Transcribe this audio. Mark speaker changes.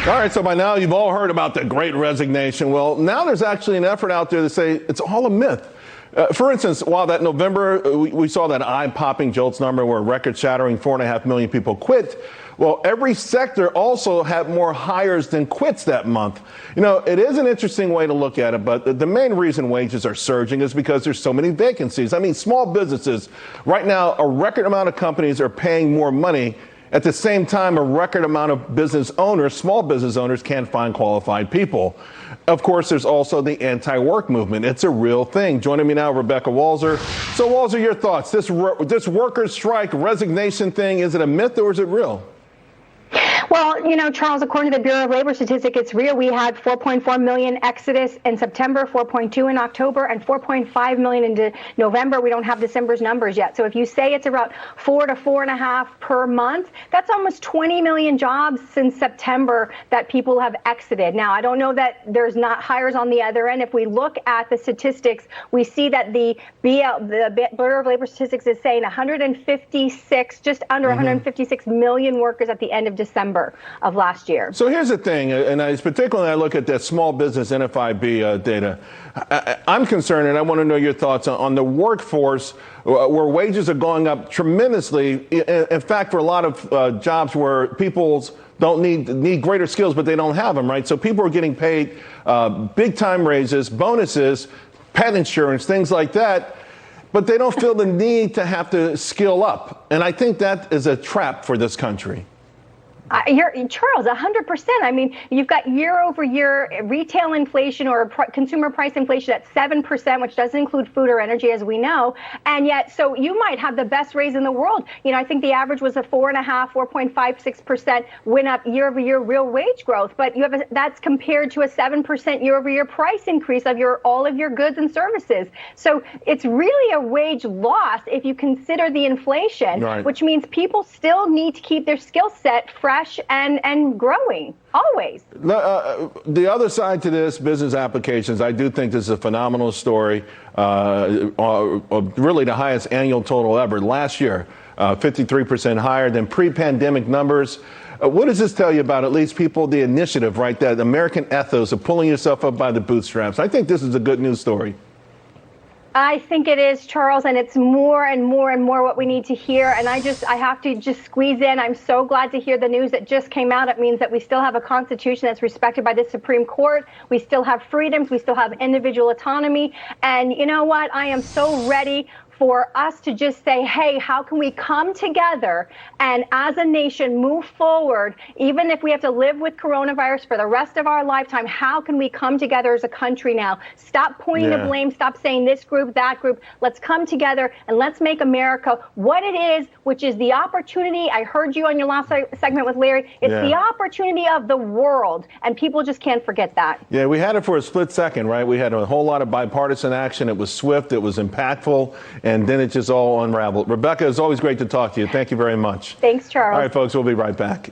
Speaker 1: All right, so by now you've all heard about the Great Resignation. Well, now there's actually an effort out there to say it's all a myth. For instance, while that November, we saw that eye-popping JOLTS number where a record-shattering 4.5 million people quit. Well, every sector also had more hires than quits that month. You know, it is an interesting way to look at it, but the main reason wages are surging is because there's so many vacancies. I mean, small businesses, right now, a record amount of companies are paying more money. At the same time, a record amount of business owners, small business owners, can't find qualified people. Of course, there's also the anti-work movement. It's a real thing. Joining me now, Rebecca Walser. So, Walser, your thoughts? This workers' strike resignation thing, is it a myth or is it real?
Speaker 2: Well, you know, Charles, according to the Bureau of Labor Statistics, it's real. We had 4.4 million exodus in September, 4.2 in October, and 4.5 million in November. We don't have December's numbers yet. So if you say it's about 4 to 4.5 per month, that's almost 20 million jobs since September that people have exited. Now, I don't know that there's not hires on the other end. If we look at the statistics, we see that the Bureau of Labor Statistics is saying 156, just under 156 million workers at the end of December of last year.
Speaker 1: So here's the thing, and particularly I look at that small business NFIB data. I'm concerned, and I want to know your thoughts on the workforce where wages are going up tremendously. In fact, for a lot of jobs where people don't need greater skills, but they don't have them, right? So people are getting paid big time raises, bonuses, pet insurance, things like that, but they don't feel the need to have to skill up. And I think that is a trap for this country.
Speaker 2: Charles, 100%. I mean, you've got year-over-year retail inflation or consumer price inflation at 7%, which doesn't include food or energy, as we know. And yet, so you might have the best raise in the world. You know, I think the average was a 4.56% went up year-over-year real wage growth. But you have that's compared to a 7% year-over-year price increase of all of your goods and services. So it's really a wage loss if you consider the inflation, right, which means people still need to keep their skill set fresh and growing, always.
Speaker 1: The other side to this, business applications, I do think this is a phenomenal story, really the highest annual total ever. Last year, 53% higher than pre-pandemic numbers. What does this tell you about at least people, the initiative, right, that American ethos of pulling yourself up by the bootstraps? I think this is a good news story.
Speaker 2: I think it is, Charles, and it's more and more and more what we need to hear. And I have to just squeeze in. I'm so glad to hear the news that just came out. It means that we still have a constitution that's respected by the Supreme Court. We still have freedoms. We still have individual autonomy. And you know what? I am so ready for us to just say, hey, how can we come together and as a nation move forward, even if we have to live with coronavirus for the rest of our lifetime? How can we come together as a country now? Stop pointing the blame, stop saying this group, that group. Let's come together and let's make America what it is, which is the opportunity. I heard you on your last segment with Larry. It's the opportunity of the world, and people just can't forget that.
Speaker 1: Yeah, we had it for a split second, right? We had a whole lot of bipartisan action. It was swift, it was impactful, and then it just all unraveled. Rebecca, it's always great to talk to you. Thank you very much.
Speaker 2: Thanks, Charles.
Speaker 1: All right, folks, we'll be right back.